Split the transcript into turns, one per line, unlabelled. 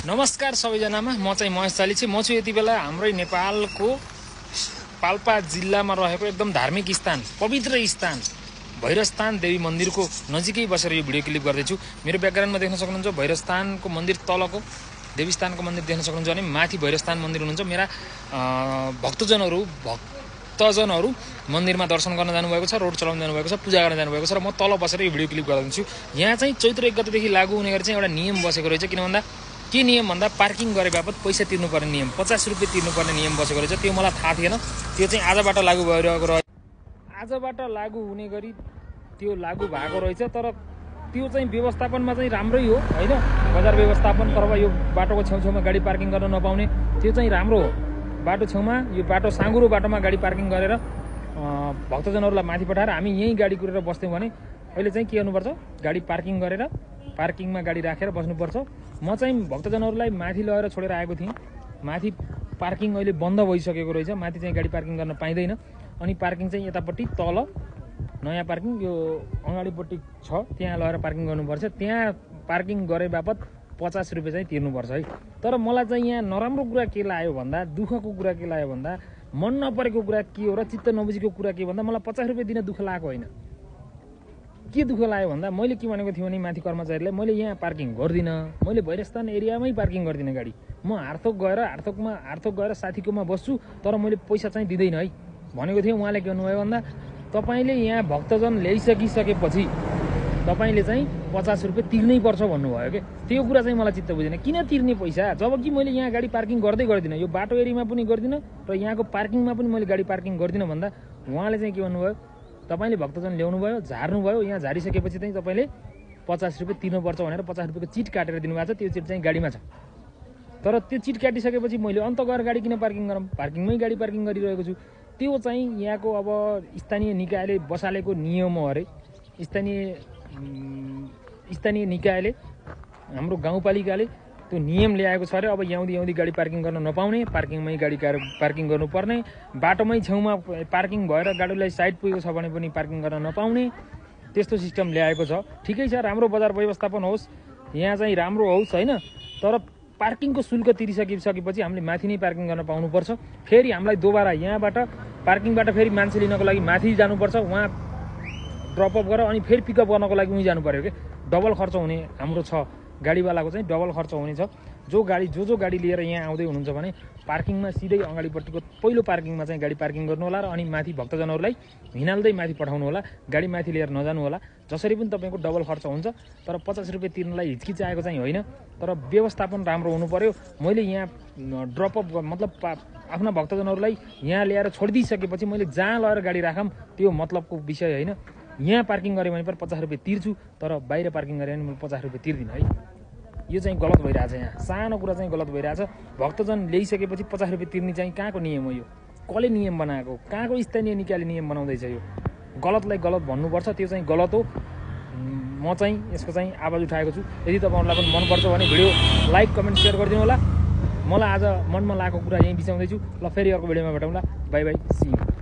नमस्कार सबैजनामा म चाहिँ महेश चालिछे म छु यति बेला हाम्रै नेपालको पाल्पा जिल्लामा रहेको एकदम धार्मिक स्थान पवित्र स्थान भैरवस्थान देवी मन्दिरको नजिकै बसेर यो भिडियो क्लिप गर्दैछु। मेरो ब्याकग्राउन्डमा देख्न सक्नुहुन्छ भैरवस्थानको मन्दिर तलको देवीस्थानको मन्दिर देख्न सक्नुहुन्छ भने माथि भैरवस्थान मन्दिर हुनुहुन्छ। मेरा भक्तजनहरू मन्दिरमा दर्शन गर्न जानुभएको छ, रोड चलाउन जानुभएको छ, पूजा गर्न जानुभएको छ र म तल बसेर यो भिडियो क्लिप गर्दैछु। यहाँ चाहिँ चैत्र 1 गतेदेखि लागू हुने गरी चाहिँ एउटा नियम बसेको रहेछ। किन भन्दा के नियम भन्दा पार्किङ गरे बापत पैसा तिर्नुपर्ने नियम 50 रुपियाँ तिर्नुपर्ने नियम बसेको रहेछ। त्यो मलाई थाहा थिएन। त्यो चाहिँ आजबाट लागू भइरहेको रहेछ। आजबाट लागू हुने गरी त्यो लागू भएको रहेछ। तर त्यो चाहिँ व्यवस्थापनमा चाहिँ राम्रै हो हैन, बजार व्यवस्थापन। तर यो बाटोको छेउछेउमा गाडी पार्किङ गर्न नपाउने त्यो चाहिँ राम्रो हो। बाटो छेउमा यो बाटो साँगुरो बाटोमा गाडी पार्किङ गरेर भक्तजनहरूलाई माथि पठाएर हामी यहीँ गाडी कुरेर बस्थ्यौँ भने अहिले चाहिँ के गर्नुपर्छ, गाडी पार्किङ गरेर पार्किङमा गाडी राखेर बस्नुपर्छ। म चाहिँ भक्तजनहरूलाई माथि लगेर छोडेर आएको थिएँ। माथि पार्किङ अहिले बन्द भइसकेको रहेछ। माथि चाहिँ गाडी पार्किङ गर्न पाइँदैन। अनि पार्किङ चाहिँ यतापट्टि तल नयाँ पार्किङ यो अगाडिपट्टि छ, त्यहाँ लगेर पार्किङ गर्नुपर्छ। त्यहाँ पार्किङ गरे बापत 50 रुपियाँ चाहिँ तिर्नुपर्छ है। तर मलाई चाहिँ यहाँ नराम्रो कुरा के लाग्यो भन्दा, दुःखको कुरा के लाग्यो भन्दा, मन नपरेको कुरा के हो र चित्त नबुझेको कुरा के भन्दा मलाई 50 रुपियाँ दिन दुःख लागेको होइन। के दुःख लाग्यो भन्दा मैले के भनेको थिएँ भने माथि कर्मचारीलाई मैले यहाँ पार्किङ गर्दिनँ, मैले भैरवस्थान एरियामै पार्किङ गर्दिनँ गाडी। म हार्थोक गएर साथीकोमा बस्छु, तर मैले पैसा चाहिँ दिँदैन है भनेको थिएँ। उहाँले के भन्नुभयो भन्दा तपाईँले यहाँ भक्तजन ल्याइसकिसकेपछि तपाईँले चाहिँ 50 रुपियाँ तिर्नै पर्छ भन्नुभयो के। त्यो कुरा चाहिँ मलाई चित्त बुझेन। किन तिर्ने पैसा जबकि मैले यहाँ गाडी पार्किङ गर्दै गर्दिनँ, यो बाटो एरियामा पनि गर्दिनँ र यहाँको पार्किङमा पनि मैले गाडी पार्किङ गर्दिनँ भन्दा उहाँले चाहिँ के भन्नुभयो, तपाईँले भक्तजन ल्याउनु भयो, झार्नु भयो, यहाँ झारिसकेपछि चाहिँ तपाईँले 50 रुपियाँ तिर्नुपर्छ भनेर 50 रुपियाँको चिट काटेर दिनुभएको छ। त्यो चिट चाहिँ गाडीमा छ। तर त्यो चिट काटिसकेपछि मैले अन्त गएर गाडी किन पार्किङ गरौँ, पार्किङमै गाडी पार्किङ गरिरहेको छु। त्यो चाहिँ यहाँको अब स्थानीय निकायले बसालेको नियम हो अरे। स्थानीय निकायले हाम्रो गाउँपालिकाले त्यो नियम ल्याएको छ अरे। अब याउँदी गाडी पार्किङ गर्न नपाउने, पार्किङमै गाडी पार्किङ गर्नुपर्ने, बाटोमै छेउमा पार्किङ भएर गाडीलाई साइड पुगेको छ भने पनि पार्किङ गर्न नपाउने, त्यस्तो सिस्टम ल्याएको छ। ठिकै छ, राम्रो बजार व्यवस्थापन होस्, यहाँ चाहिँ राम्रो होस् होइन। तर पार्किङको शुल्क तिरिसकेपछि हामीले माथि नै पार्किङ गर्न पाउनुपर्छ। फेरि हामीलाई दोबारा यहाँबाट पार्किङबाट फेरि मान्छे लिनको लागि माथि जानुपर्छ, उहाँ ड्रपअप गरेर अनि फेरि पिकअप गर्नको लागि उहीँ जानु पर्यो कि। डबल खर्च हुने हाम्रो छ, गाडीवालाको चाहिँ डबल खर्च हुनेछ। जो गाडी लिएर यहाँ आउँदै हुनुहुन्छ भने पार्किङमा सिधै अगाडिपट्टिको पहिलो पार्किङमा चाहिँ गाडी पार्किङ गर्नु होला र अनि माथि भक्तजनहरूलाई हिँडाल्दै माथि पठाउनु होला, गाडी माथि लिएर नजानु होला। जसरी पनि तपाईँको डबल खर्च हुन्छ। तर 50 रुपियाँ तिर्नलाई हिचकिचाएको चाहिँ होइन, तर व्यवस्थापन राम्रो हुनु पर्यो। मैले यहाँ ड्रपअप मतलब आफ्ना भक्तजनहरूलाई यहाँ ल्याएर छोडिदिइसकेपछि मैले जहाँ लगेर गाडी राखौँ त्यो मतलबको विषय होइन। यहाँ पार्किङ गरेँ भने पनि 50 रुपियाँ तिर्छु, तर बाहिर पार्किङ गरेँ भने मैले 50 रुपियाँ तिर्दिनँ है। यो चाहिँ गलत भइरहेछ। यहाँ सानो कुरा चाहिँ गलत भइरहेछ। भक्तजन ल्याइसकेपछि 50 रुपियाँ तिर्ने चाहिँ कहाँको नियम हो यो? कसले नियम बनाएको? कहाँको स्थानीय निकायले नियम बनाउँदैछ? यो गलतलाई गलत भन्नुपर्छ, त्यो चाहिँ गलत हो। म चाहिँ यसको चाहिँ आवाज उठाएको छु। यदि तपाईँहरूलाई पनि मनपर्छ भने भिडियो लाइक, कमेन्ट, सेयर गरिदिनु होला। मलाई आज मनमा लागेको कुरा यहीँ बिचाउँदैछु। ल फेरि अर्को भिडियोमा भेटौँला। Bye bye, see you.